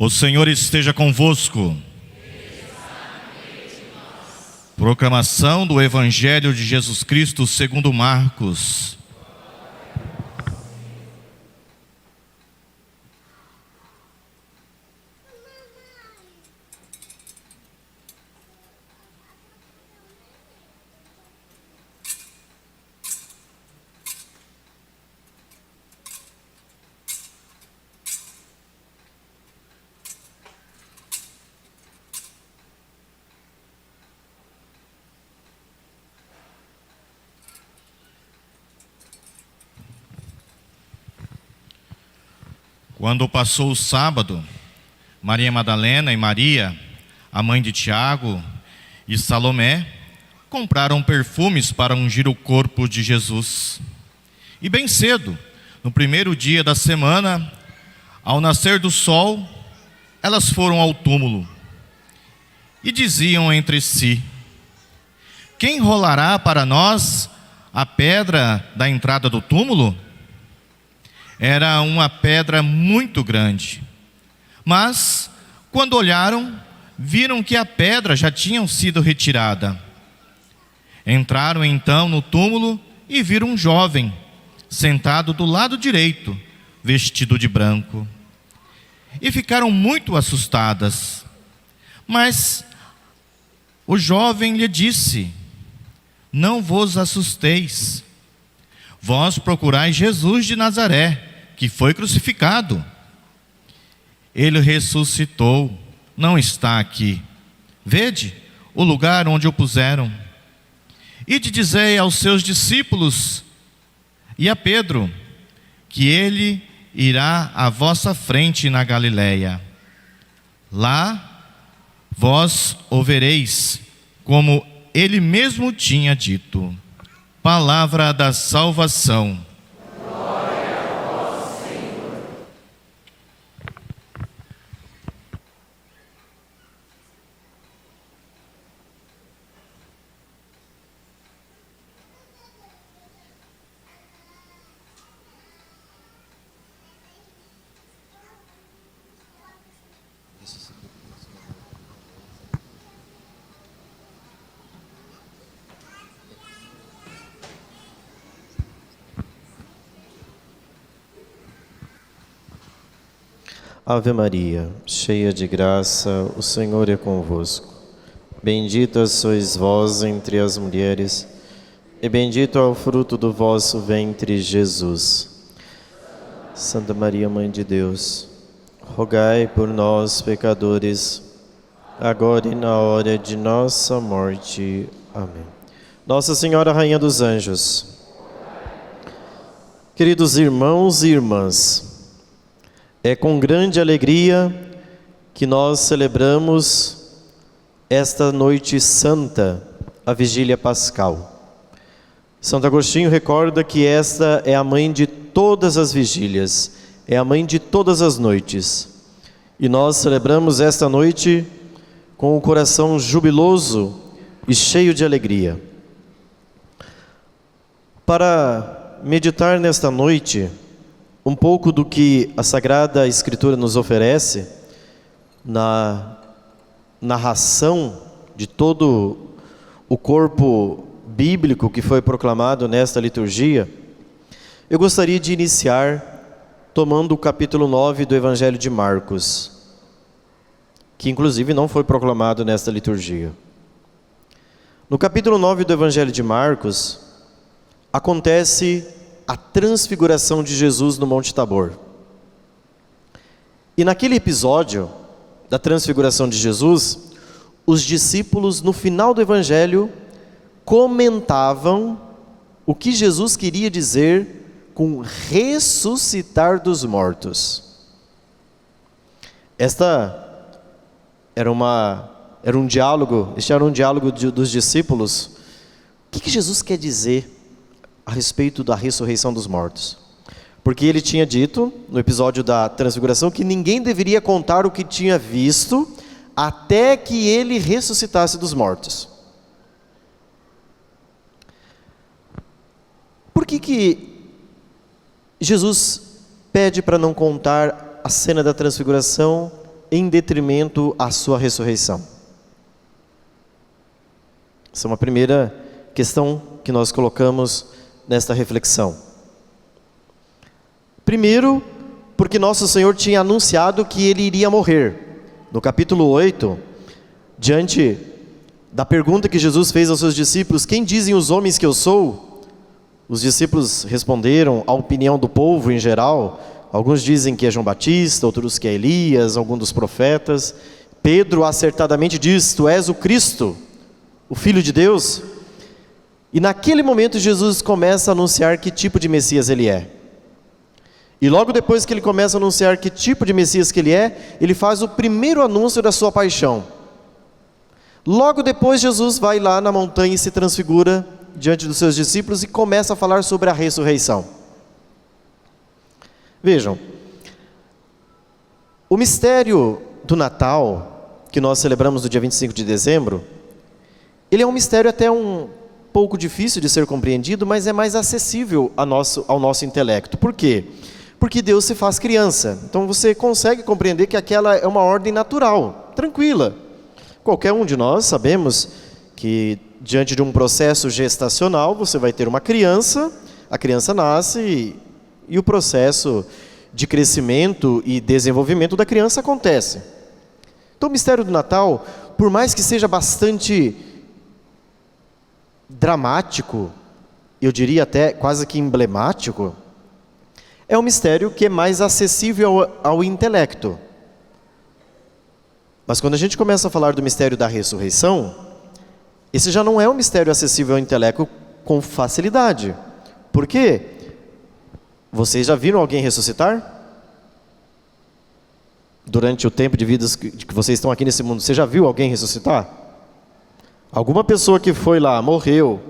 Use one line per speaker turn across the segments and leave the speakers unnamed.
O Senhor esteja convosco. Proclamação do Evangelho de Jesus Cristo segundo Marcos. Quando passou o sábado, Maria Madalena e Maria, a mãe de Tiago, e Salomé, compraram perfumes para ungir o corpo de Jesus. E bem cedo, no primeiro dia da semana, ao nascer do sol, elas foram ao túmulo e diziam entre si: quem rolará para nós a pedra da entrada do túmulo? Era uma pedra muito grande. Mas, quando olharam, viram que a pedra já tinha sido retirada. Entraram então no túmulo e viram um jovem, sentado do lado direito, vestido de branco. E ficaram muito assustadas. Mas o jovem lhe disse: não vos assusteis. Vós procurais Jesus de Nazaré, que foi crucificado. Ele ressuscitou, não está aqui. Vede o lugar onde o puseram. Ide dizei aos seus discípulos e a Pedro, que ele irá à vossa frente na Galileia. Lá vós o vereis, como ele mesmo tinha dito. Palavra da salvação.
Ave Maria, cheia de graça, o Senhor é convosco. Bendita sois vós entre as mulheres, e bendito é o fruto do vosso ventre, Jesus. Santa Maria, Mãe de Deus, rogai por nós, pecadores, agora e na hora de nossa morte. Amém. Nossa Senhora, Rainha dos Anjos, queridos irmãos e irmãs, é com grande alegria que nós celebramos esta noite santa, a Vigília Pascal. Santo Agostinho recorda que esta é a mãe de todas as vigílias, é a mãe de todas as noites. E nós celebramos esta noite com o coração jubiloso e cheio de alegria. Para meditar nesta noite um pouco do que a Sagrada Escritura nos oferece na narração de todo o corpo bíblico que foi proclamado nesta liturgia, eu gostaria de iniciar tomando o capítulo 9 do Evangelho de Marcos, que inclusive não foi proclamado nesta liturgia. No capítulo 9 do Evangelho de Marcos, acontece a transfiguração de Jesus no Monte Tabor. E naquele episódio da transfiguração de Jesus, os discípulos no final do Evangelho comentavam o que Jesus queria dizer com ressuscitar dos mortos. Este era um diálogo dos discípulos. O que Jesus quer dizer a respeito da ressurreição dos mortos? Porque ele tinha dito, no episódio da transfiguração, que ninguém deveria contar o que tinha visto até que ele ressuscitasse dos mortos. Por que Jesus pede para não contar a cena da transfiguração em detrimento à sua ressurreição? Essa é uma primeira questão que nós colocamos nesta reflexão. Primeiro, porque nosso Senhor tinha anunciado que Ele iria morrer. No capítulo 8, diante da pergunta que Jesus fez aos seus discípulos: quem dizem os homens que eu sou? Os discípulos responderam a opinião do povo em geral. Alguns dizem que é João Batista, outros que é Elias, algum dos profetas. Pedro acertadamente diz: tu és o Cristo, o Filho de Deus. E naquele momento Jesus começa a anunciar que tipo de Messias Ele é. E logo depois que Ele começa a anunciar que tipo de Messias que Ele é, Ele faz o primeiro anúncio da sua paixão. Logo depois Jesus vai lá na montanha e se transfigura diante dos seus discípulos e começa a falar sobre a ressurreição. Vejam, o mistério do Natal, que nós celebramos no dia 25 de dezembro, ele é um mistério até um pouco difícil de ser compreendido, mas é mais acessível ao nosso intelecto. Por quê? Porque Deus se faz criança. Então você consegue compreender que aquela é uma ordem natural, tranquila. Qualquer um de nós sabemos que diante de um processo gestacional você vai ter uma criança, a criança nasce e o processo de crescimento e desenvolvimento da criança acontece. Então o mistério do Natal, por mais que seja bastante dramático, eu diria até quase que emblemático, é um mistério que é mais acessível ao intelecto. Mas quando a gente começa a falar do mistério da ressurreição, esse já não é um mistério acessível ao intelecto com facilidade. Por quê? Vocês já viram alguém ressuscitar? Durante o tempo de vida que vocês estão aqui nesse mundo, você já viu alguém ressuscitar? Alguma pessoa que foi lá, morreu,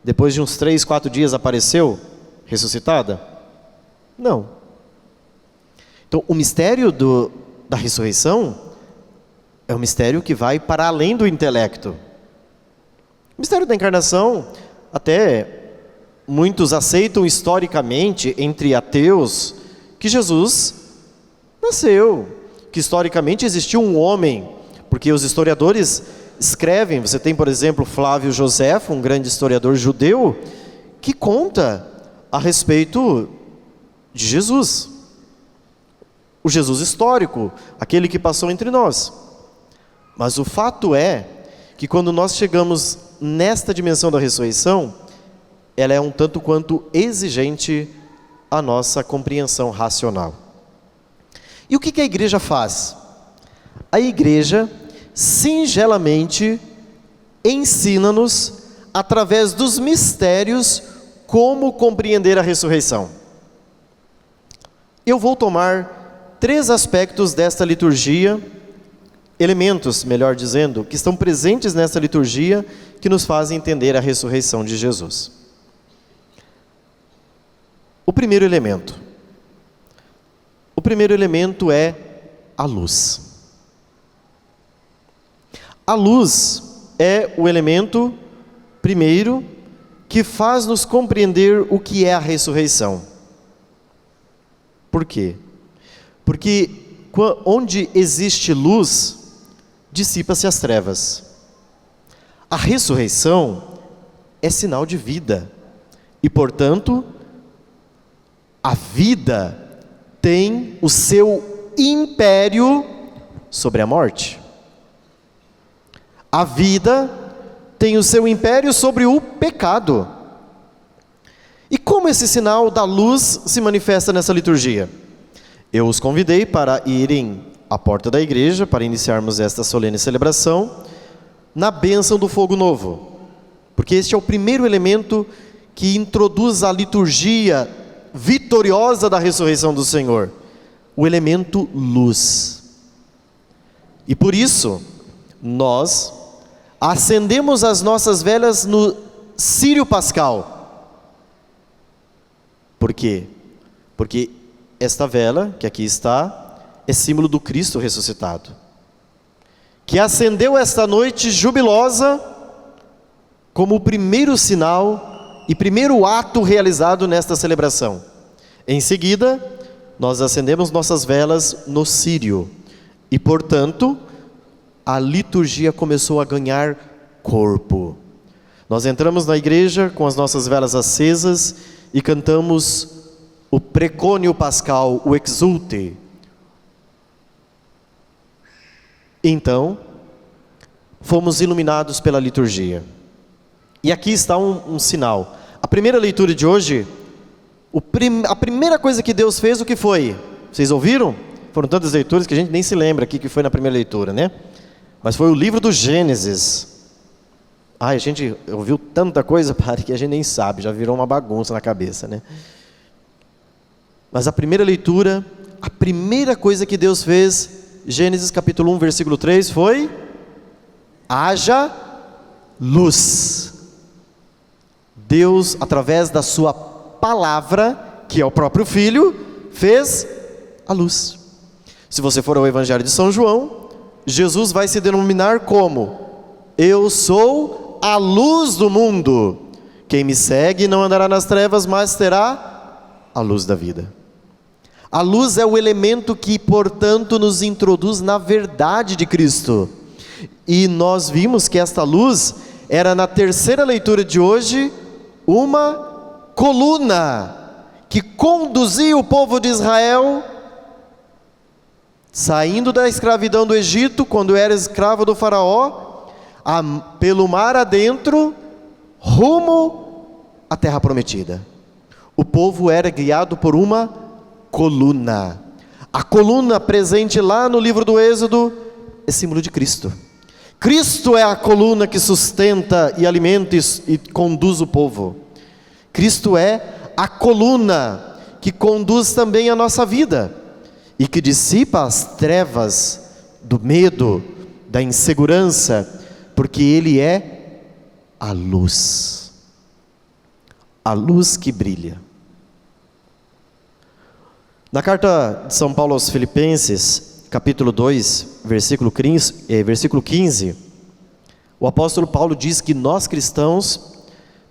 depois de uns 3, 4 dias apareceu ressuscitada? Não. Então, o mistério da ressurreição é um mistério que vai para além do intelecto. O mistério da encarnação, até muitos aceitam historicamente, entre ateus, que Jesus nasceu, que historicamente existiu um homem, porque os historiadores escrevem. Você tem, por exemplo, Flávio Josefo, um grande historiador judeu, que conta a respeito de Jesus, o Jesus histórico, aquele que passou entre nós. Mas o fato é que quando nós chegamos nesta dimensão da ressurreição, ela é um tanto quanto exigente à nossa compreensão racional. E o que a igreja faz? A igreja singelamente ensina-nos, através dos mistérios, como compreender a ressurreição. Eu vou tomar 3 aspectos desta liturgia, elementos, melhor dizendo, que estão presentes nesta liturgia, que nos fazem entender a ressurreição de Jesus. O primeiro elemento é a luz. A luz é o elemento primeiro que faz nos compreender o que é a ressurreição. Por quê? Porque onde existe luz, dissipa-se as trevas. A ressurreição é sinal de vida. E, portanto, a vida tem o seu império sobre a morte. A vida tem o seu império sobre o pecado. E como esse sinal da luz se manifesta nessa liturgia? Eu os convidei para irem à porta da igreja, para iniciarmos esta solene celebração, na bênção do fogo novo. Porque este é o primeiro elemento que introduz a liturgia vitoriosa da ressurreição do Senhor. O elemento luz. E por isso, nós acendemos as nossas velas no círio pascal. Por quê? Porque esta vela, que aqui está, é símbolo do Cristo ressuscitado, que acendeu esta noite jubilosa como o primeiro sinal e primeiro ato realizado nesta celebração. Em seguida, nós acendemos nossas velas no círio, E, portanto, a liturgia começou a ganhar corpo. Nós entramos na igreja com as nossas velas acesas e cantamos o precônio pascal, o exulte. Então, fomos iluminados pela liturgia. E aqui está um sinal. A primeira leitura de hoje, a primeira coisa que Deus fez, o que foi? Vocês ouviram? Foram tantas leituras que a gente nem se lembra aqui que foi na primeira leitura, né? Mas foi o livro do Gênesis. A gente ouviu tanta coisa, para que a gente nem sabe, já virou uma bagunça na cabeça, né? Mas a primeira leitura, a primeira coisa que Deus fez, Gênesis capítulo 1, versículo 3, foi: haja luz. Deus, através da sua palavra, que é o próprio Filho, fez a luz. Se você for ao Evangelho de São João, Jesus vai se denominar como: eu sou a luz do mundo. Quem me segue não andará nas trevas, mas terá a luz da vida. A luz é o elemento que, portanto, nos introduz na verdade de Cristo. E nós vimos que esta luz era, na terceira leitura de hoje, uma coluna que conduzia o povo de Israel, saindo da escravidão do Egito, quando era escravo do faraó, pelo mar adentro, rumo à terra prometida. O povo era guiado por uma coluna. A coluna presente lá no livro do Êxodo é símbolo de Cristo. Cristo é a coluna que sustenta e alimenta e conduz o povo. Cristo é a coluna que conduz também a nossa vida e que dissipa as trevas do medo, da insegurança, porque Ele é a luz que brilha. Na carta de São Paulo aos Filipenses, capítulo 2, versículo 15, o apóstolo Paulo diz que nós cristãos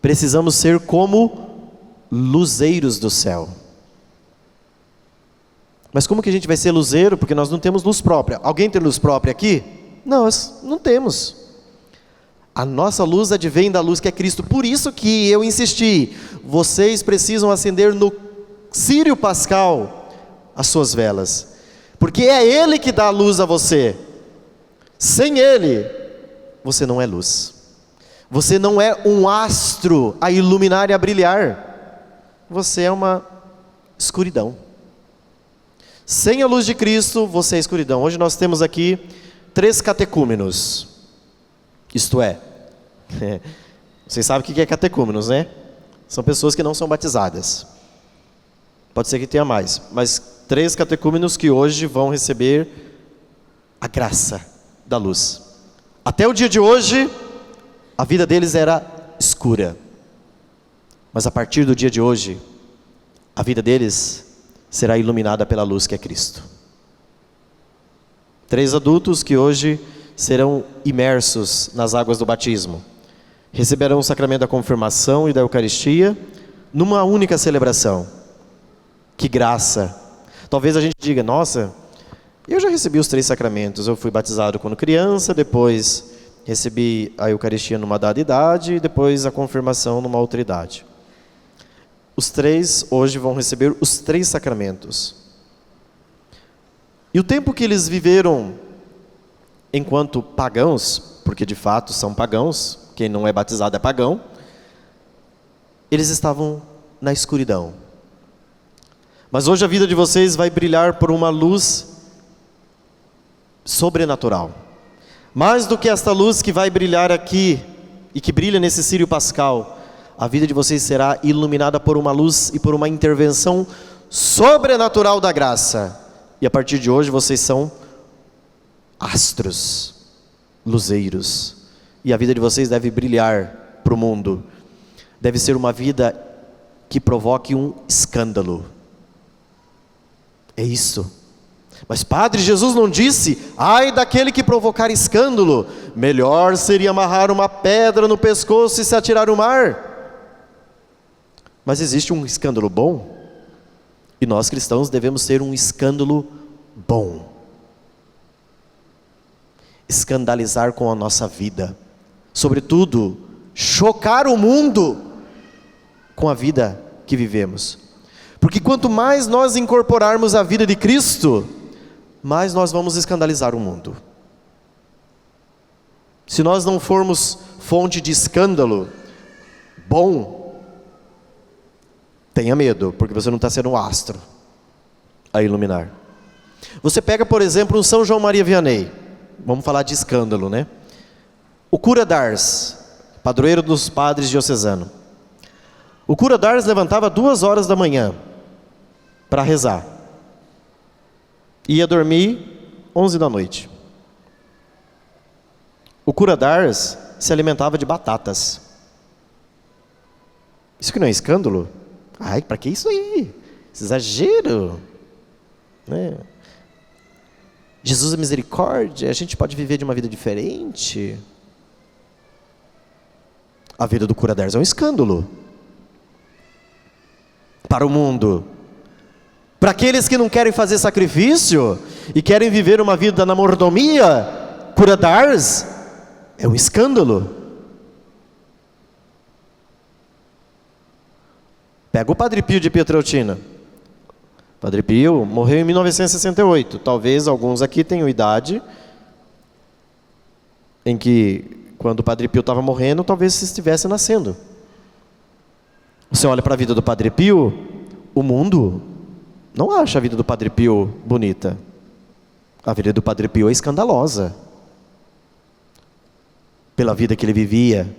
precisamos ser como luzeiros do céu. Mas como que a gente vai ser luzeiro? Porque nós não temos luz própria. Alguém tem luz própria aqui? Nós não temos. A nossa luz advém da luz que é Cristo. Por isso que eu insisti, vocês precisam acender no círio pascal as suas velas, porque é Ele que dá luz a você. Sem Ele, você não é luz. Você não é um astro a iluminar e a brilhar. Você é uma escuridão. Sem a luz de Cristo, você é escuridão. Hoje nós temos aqui 3 catecúmenos. Isto é, vocês sabem o que é catecúmenos, né? São pessoas que não são batizadas. Pode ser que tenha mais, mas 3 catecúmenos que hoje vão receber a graça da luz. Até o dia de hoje, a vida deles era escura. Mas a partir do dia de hoje, a vida deles será iluminada pela luz que é Cristo. 3 adultos que hoje serão imersos nas águas do batismo. Receberão o sacramento da confirmação e da Eucaristia numa única celebração. Que graça! Talvez a gente diga: nossa, eu já recebi os 3 sacramentos. Eu fui batizado quando criança, depois recebi a Eucaristia numa dada idade e depois a confirmação numa outra idade. Os 3 hoje vão receber os 3 sacramentos. E o tempo que eles viveram enquanto pagãos, porque de fato são pagãos, quem não é batizado é pagão, eles estavam na escuridão. Mas hoje a vida de vocês vai brilhar por uma luz sobrenatural. Mais do que esta luz que vai brilhar aqui e que brilha nesse círio pascal, a vida de vocês será iluminada por uma luz e por uma intervenção sobrenatural da graça. E a partir de hoje vocês são astros, luzeiros. E a vida de vocês deve brilhar para o mundo. Deve ser uma vida que provoque um escândalo. É isso. Mas Padre, Jesus não disse: ai daquele que provocar escândalo, melhor seria amarrar uma pedra no pescoço e se atirar no mar. Mas existe um escândalo bom, e nós cristãos devemos ser um escândalo bom. escandalizar com a nossa vida. Sobretudo, chocar o mundo com a vida que vivemos. Porque quanto mais nós incorporarmos a vida de Cristo, mais nós vamos escandalizar o mundo. Se nós não formos fonte de escândalo, bom, tenha medo, porque você não está sendo um astro a iluminar. Você pega, por exemplo, um São João Maria Vianney, vamos falar de escândalo, né? O cura d'Ars, padroeiro dos padres diocesanos. O cura d'Ars levantava 2 horas da manhã para rezar. Ia dormir 11 da noite. O cura d'Ars se alimentava de batatas. Isso que não é escândalo? Ai, para que isso aí? Esse exagero, né? Jesus é misericórdia, a gente pode viver de uma vida diferente. A vida do cura d'Ars é um escândalo para o mundo. Para aqueles que não querem fazer sacrifício e querem viver uma vida na mordomia, cura d'Ars é um escândalo. Pega o Padre Pio de Pietrelcina. Padre Pio morreu em 1968. Talvez alguns aqui tenham idade em que, quando o Padre Pio estava morrendo, talvez se estivesse nascendo. Você olha para a vida do Padre Pio, o mundo não acha a vida do Padre Pio bonita. A vida do Padre Pio é escandalosa. Pela vida que ele vivia,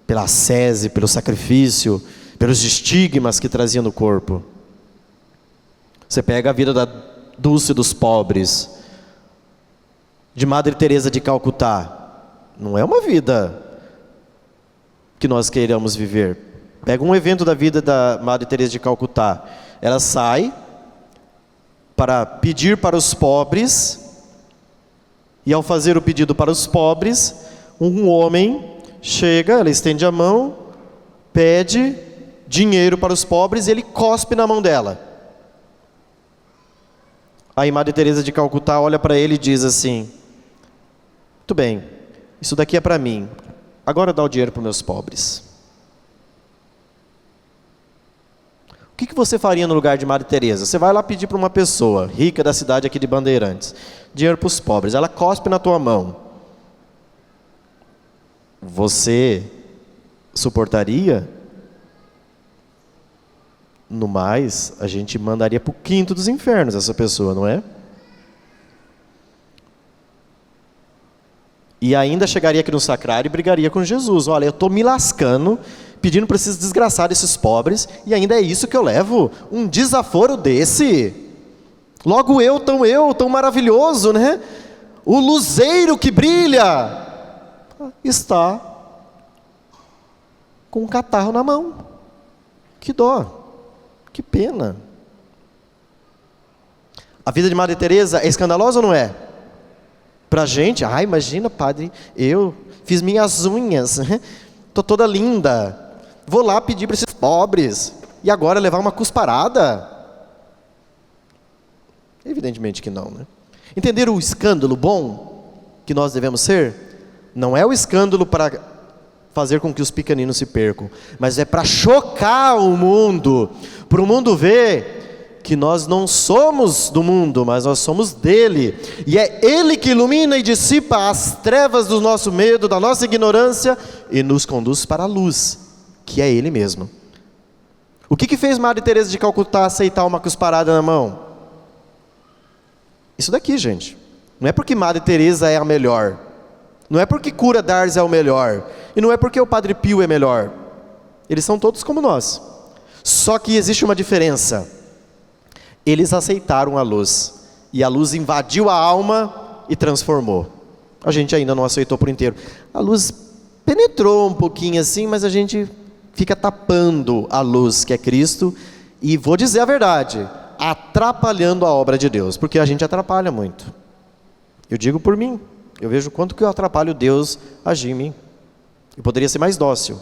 pela ascese, pelo sacrifício, pelos estigmas que trazia no corpo. Você pega a vida da Dulce dos pobres, de Madre Teresa de Calcutá. Não é uma vida que nós queiramos viver. Pega um evento da vida da Madre Teresa de Calcutá. Ela sai para pedir para os pobres, e ao fazer o pedido para os pobres, um homem chega, ela estende a mão, pede dinheiro para os pobres e ele cospe na mão dela. Aí Madre Teresa de Calcutá olha para ele e diz assim: muito bem, isso daqui é para mim, agora dá o dinheiro para os meus pobres. O que você faria no lugar de Madre Teresa? Você vai lá pedir para uma pessoa rica da cidade aqui de Bandeirantes, dinheiro para os pobres, ela cospe na tua mão. Você suportaria? No mais, a gente mandaria para o quinto dos infernos essa pessoa, não é? E ainda chegaria aqui no sacrário e brigaria com Jesus. Olha, eu estou me lascando, pedindo para esses desgraçados, esses pobres, e ainda é isso que eu levo? Um desaforo desse? Logo eu tão maravilhoso, né? O luzeiro que brilha está com um catarro na mão. Que dó, que pena. A vida de Madre Teresa é escandalosa ou não é? Pra gente, imagina, padre, eu fiz minhas unhas, tô toda linda, vou lá pedir para esses pobres, e agora levar uma cusparada? Evidentemente que não, né? Entender o escândalo bom que nós devemos ser? Não é o escândalo para fazer com que os pequeninos se percam, mas é para chocar o mundo, para o mundo ver que nós não somos do mundo, mas nós somos dele, e é ele que ilumina e dissipa as trevas do nosso medo, da nossa ignorância, e nos conduz para a luz, que é ele mesmo. O que fez Madre Teresa de Calcutá aceitar uma cusparada na mão? Isso daqui, gente. Não é porque Madre Teresa é a melhor, não é porque cura d'Ars é o melhor, e não é porque o Padre Pio é melhor. Eles são todos como nós, só que existe uma diferença. Eles aceitaram a luz, e a luz invadiu a alma e transformou. A gente ainda não aceitou por inteiro. A luz penetrou um pouquinho assim, mas a gente fica tapando a luz que é Cristo, e vou dizer a verdade, atrapalhando a obra de Deus, porque a gente atrapalha muito. Eu digo por mim, eu vejo quanto que eu atrapalho Deus agir em mim. Eu poderia ser mais dócil,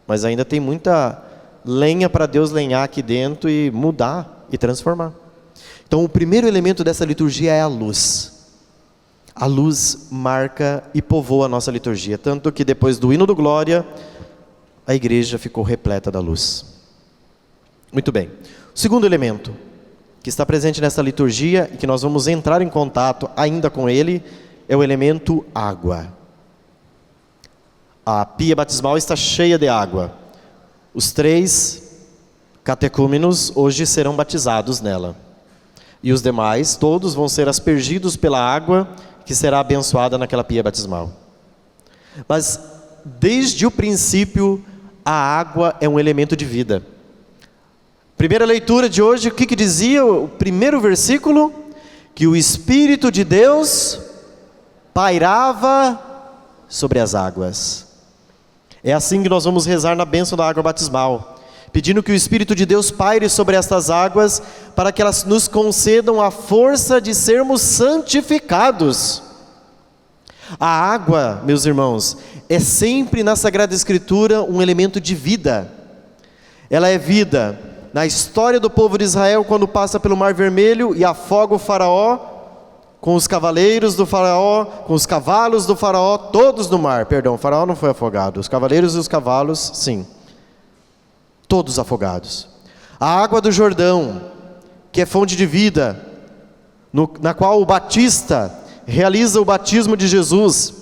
mas ainda tem muita lenha para Deus lenhar aqui dentro e mudar e transformar. Então o primeiro elemento dessa liturgia é a luz. A luz marca e povoa a nossa liturgia, tanto que depois do hino do Glória, a igreja ficou repleta da luz. Muito bem. O segundo elemento que está presente nessa liturgia e que nós vamos entrar em contato ainda com ele é o elemento água. A pia batismal está cheia de água. Os 3 catecúmenos hoje serão batizados nela. E os demais, todos vão ser aspergidos pela água que será abençoada naquela pia batismal. Mas, desde o princípio, a água é um elemento de vida. Primeira leitura de hoje, o que dizia o primeiro versículo? Que o Espírito de Deus pairava sobre as águas. É assim que nós vamos rezar na bênção da água batismal, pedindo que o Espírito de Deus paire sobre estas águas, para que elas nos concedam a força de sermos santificados. A água, meus irmãos, é sempre na Sagrada Escritura um elemento de vida. Ela é vida na história do povo de Israel, quando passa pelo Mar Vermelho e afoga o faraó, com os cavaleiros do faraó, com os cavalos do faraó, todos no mar. Perdão, o faraó não foi afogado, os cavaleiros e os cavalos, sim. Todos afogados. A água do Jordão, que é fonte de vida, na qual o Batista realiza o batismo de Jesus.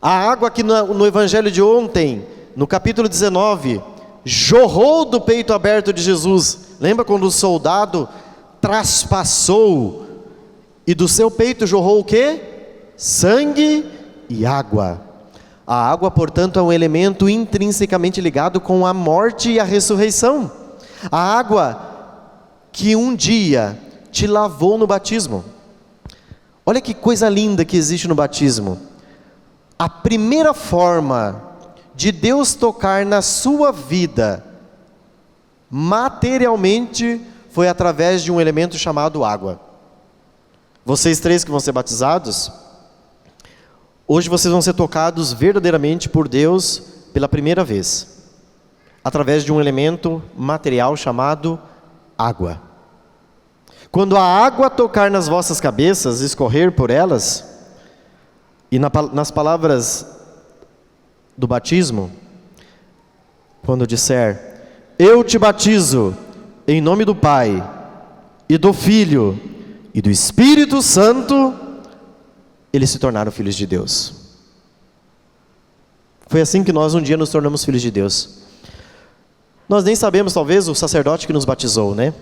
A água que no evangelho de ontem, no capítulo 19, jorrou do peito aberto de Jesus. Lembra quando o soldado traspassou e do seu peito jorrou o quê? Sangue e água. A água, portanto, é um elemento intrinsecamente ligado com a morte e a ressurreição. A água que um dia te lavou no batismo. Olha que coisa linda que existe no batismo. A primeira forma de Deus tocar na sua vida, materialmente, foi através de um elemento chamado água. Vocês 3 que vão ser batizados, hoje vocês vão ser tocados verdadeiramente por Deus pela primeira vez, através de um elemento material chamado água. Quando a água tocar nas vossas cabeças, escorrer por elas, e nas palavras do batismo, quando disser, eu te batizo em nome do Pai, e do Filho, e do Espírito Santo, eles se tornaram filhos de Deus. Foi assim que nós um dia nos tornamos filhos de Deus. Nós nem sabemos, talvez, o sacerdote que nos batizou, né?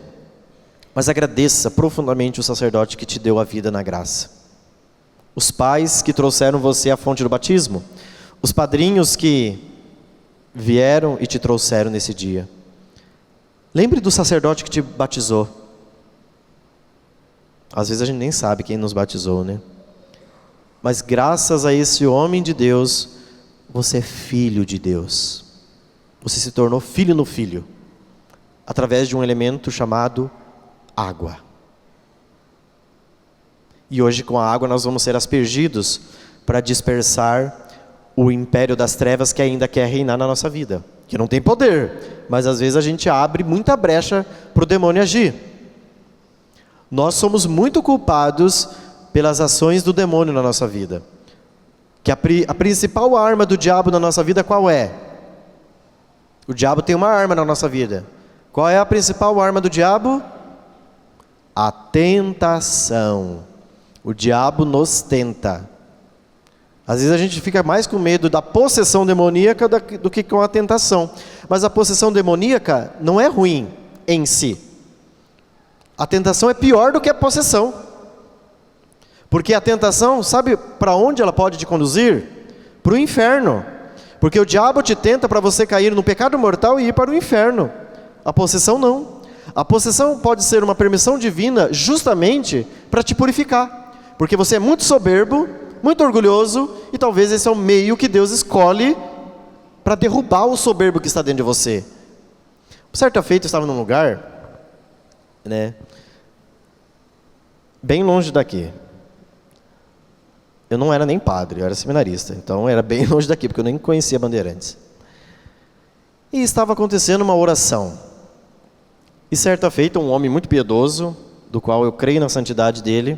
Mas agradeça profundamente o sacerdote que te deu a vida na graça. Os pais que trouxeram você à fonte do batismo. Os padrinhos que vieram e te trouxeram nesse dia. Lembre do sacerdote que te batizou. Às vezes a gente nem sabe quem nos batizou, né? Mas graças a esse homem de Deus, você é filho de Deus. Você se tornou filho no filho, através de um elemento chamado água. E hoje com a água nós vamos ser aspergidos para dispersar o império das trevas que ainda quer reinar na nossa vida. Que não tem poder, mas às vezes a gente abre muita brecha para o demônio agir. Nós somos muito culpados pelas ações do demônio na nossa vida. Que a principal arma do diabo na nossa vida qual é? O diabo tem uma arma na nossa vida. Qual é a principal arma do diabo? A tentação. O diabo nos tenta. Às vezes a gente fica mais com medo da possessão demoníaca do que com a tentação. Mas a possessão demoníaca não é ruim em si. A tentação é pior do que a possessão. Porque a tentação, sabe para onde ela pode te conduzir? Para o inferno. Porque o diabo te tenta para você cair no pecado mortal e ir para o inferno. A possessão não. A possessão pode ser uma permissão divina justamente para te purificar. Porque você é muito soberbo, muito orgulhoso, e talvez esse é o meio que Deus escolhe para derrubar o soberbo que está dentro de você. Certa feita eu estava num lugar, né, bem longe daqui. Eu não era nem padre, eu era seminarista, então era bem longe daqui, porque eu nem conhecia Bandeirantes. E estava acontecendo uma oração. E certa feita, um homem muito piedoso, do qual eu creio na santidade dele,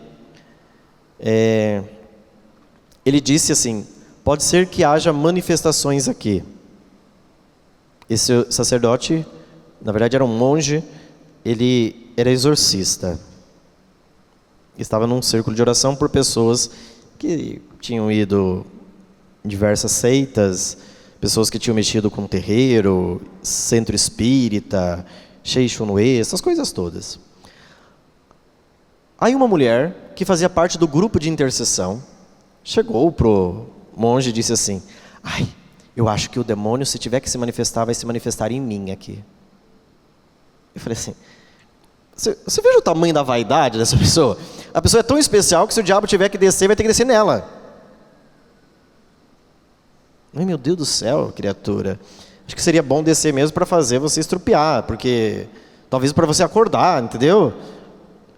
ele disse assim: pode ser que haja manifestações aqui. Esse sacerdote, na verdade era um monge, ele era exorcista. Estava num círculo de oração por pessoas que tinham ido em diversas seitas, pessoas que tinham mexido com terreiro, centro espírita, Xeixunuê, essas coisas todas. Aí uma mulher que fazia parte do grupo de intercessão chegou pro monge e disse assim: ai, eu acho que o demônio, se tiver que se manifestar, vai se manifestar em mim aqui. Eu falei assim, você veja o tamanho da vaidade dessa pessoa? A pessoa é tão especial que se o diabo tiver que descer, vai ter que descer nela. Ai, meu Deus do céu, criatura. Acho que seria bom descer mesmo para fazer você estrupiar, porque talvez para você acordar, entendeu?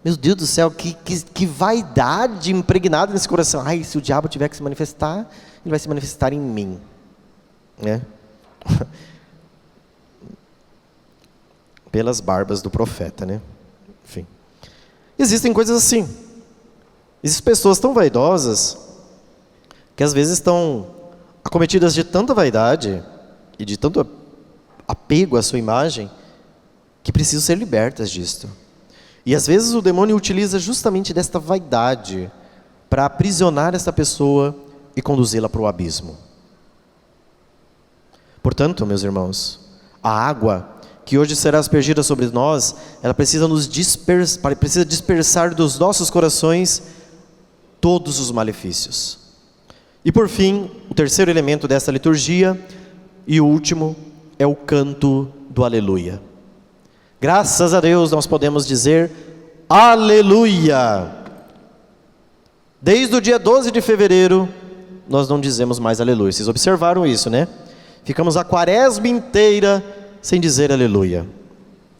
Meu Deus do céu, que vaidade impregnada nesse coração. Ai, se o diabo tiver que se manifestar, ele vai se manifestar em mim. Né? Pelas barbas do profeta, né? Enfim. Existem coisas assim. Existem pessoas tão vaidosas que às vezes estão acometidas de tanta vaidade e de tanto apego à sua imagem que precisam ser libertas disto. E às vezes o demônio utiliza justamente desta vaidade para aprisionar essa pessoa e conduzi-la para o abismo. Portanto, meus irmãos, a água que hoje será aspergida sobre nós, ela precisa precisa dispersar dos nossos corações todos os malefícios. E por fim, o terceiro elemento desta liturgia e o último é o canto do aleluia. Graças a Deus nós podemos dizer aleluia. Desde o dia 12 de fevereiro nós não dizemos mais aleluia. Vocês observaram isso, né? Ficamos a quaresma inteira sem dizer aleluia.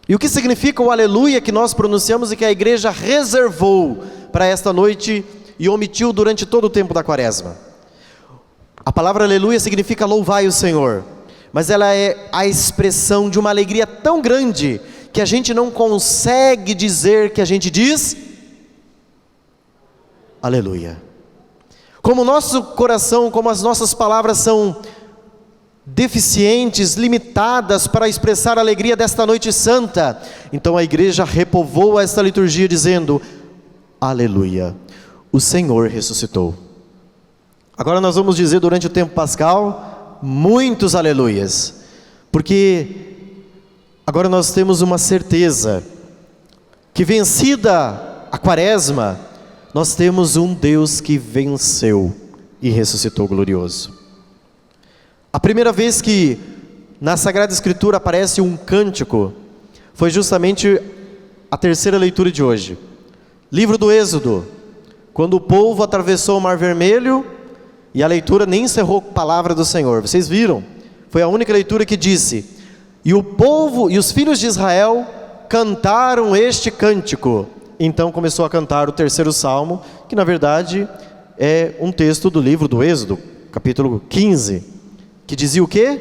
E o que significa o aleluia que nós pronunciamos e que a igreja reservou para esta noite e omitiu durante todo o tempo da quaresma? A palavra aleluia significa louvai o Senhor, mas ela é a expressão de uma alegria tão grande que a gente não consegue dizer que a gente diz aleluia. Como o nosso coração, como as nossas palavras são deficientes, limitadas para expressar a alegria desta noite santa, então a igreja repovoa esta liturgia dizendo aleluia, o Senhor ressuscitou. Agora nós vamos dizer durante o tempo pascal muitos aleluias, porque agora nós temos uma certeza que vencida a quaresma, nós temos um Deus que venceu e ressuscitou glorioso. A primeira vez que na Sagrada Escritura aparece um cântico foi justamente a terceira leitura de hoje. Livro do Êxodo, quando o povo atravessou o Mar Vermelho e a leitura nem encerrou com a palavra do Senhor. Vocês viram? Foi a única leitura que disse: e o povo e os filhos de Israel cantaram este cântico. Então começou a cantar o terceiro salmo, que na verdade é um texto do livro do Êxodo, capítulo 15, que dizia o quê?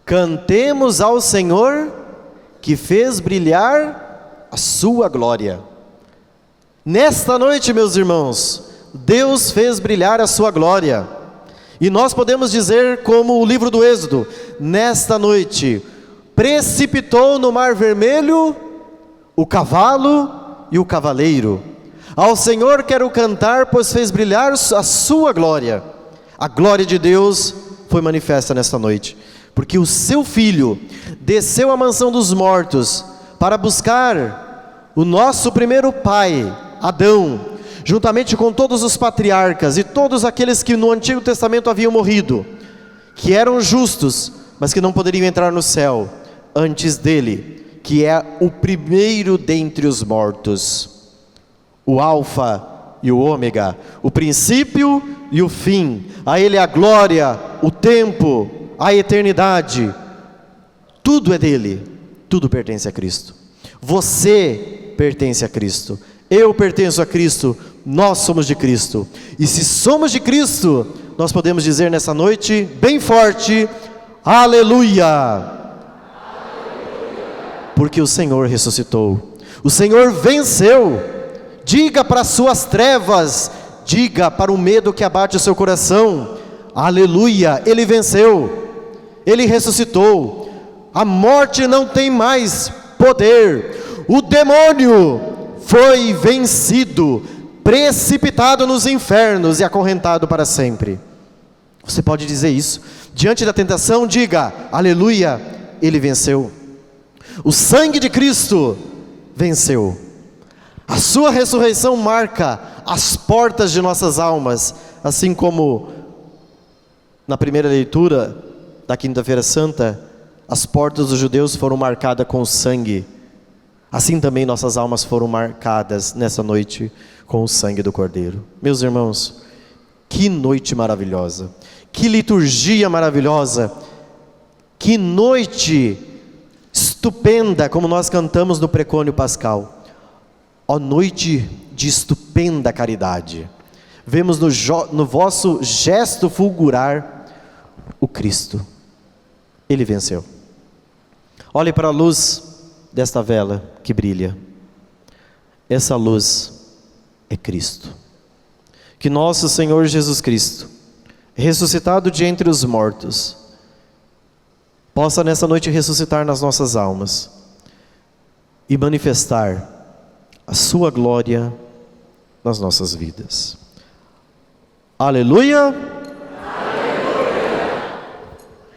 Cantemos ao Senhor que fez brilhar a sua glória. Nesta noite, meus irmãos, Deus fez brilhar a sua glória. E nós podemos dizer como o livro do Êxodo: nesta noite precipitou no Mar Vermelho o cavalo e o cavaleiro. Ao Senhor quero cantar, pois fez brilhar a sua glória. A glória de Deus foi manifesta nesta noite, porque o seu Filho desceu à mansão dos mortos para buscar o nosso primeiro pai, Adão, juntamente com todos os patriarcas e todos aqueles que no Antigo Testamento haviam morrido, que eram justos, mas que não poderiam entrar no céu antes dele, que é o primeiro dentre os mortos, o Alfa e o Ômega, o princípio e o fim. A ele a glória, o tempo, a eternidade. Tudo é dele, tudo pertence a Cristo. Você pertence a Cristo, eu pertenço a Cristo, nós somos de Cristo. E se somos de Cristo, nós podemos dizer nessa noite bem forte: aleluia! Porque o Senhor ressuscitou, o Senhor venceu. Diga para as suas trevas, Diga para o medo que abate o seu coração: aleluia, Ele venceu, Ele ressuscitou, a morte não tem mais poder, o demônio foi vencido, precipitado nos infernos e acorrentado para sempre. Você pode dizer isso. Diante da tentação, diga: aleluia, Ele venceu. O sangue de Cristo venceu. A sua ressurreição marca as portas de nossas almas, assim como na primeira leitura da Quinta-feira Santa, as portas dos judeus foram marcadas com sangue. Assim também nossas almas foram marcadas nessa noite com o sangue do Cordeiro. Meus irmãos, que noite maravilhosa, que liturgia maravilhosa, que noite estupenda, como nós cantamos no precônio pascal. Ó noite de estupenda caridade, vemos no vosso gesto fulgurar o Cristo. Ele venceu. Olhe para a luz desta vela que brilha. Essa luz é Cristo. Que nosso Senhor Jesus Cristo, ressuscitado de entre os mortos, possa nessa noite ressuscitar nas nossas almas e manifestar a sua glória nas nossas vidas. Aleluia!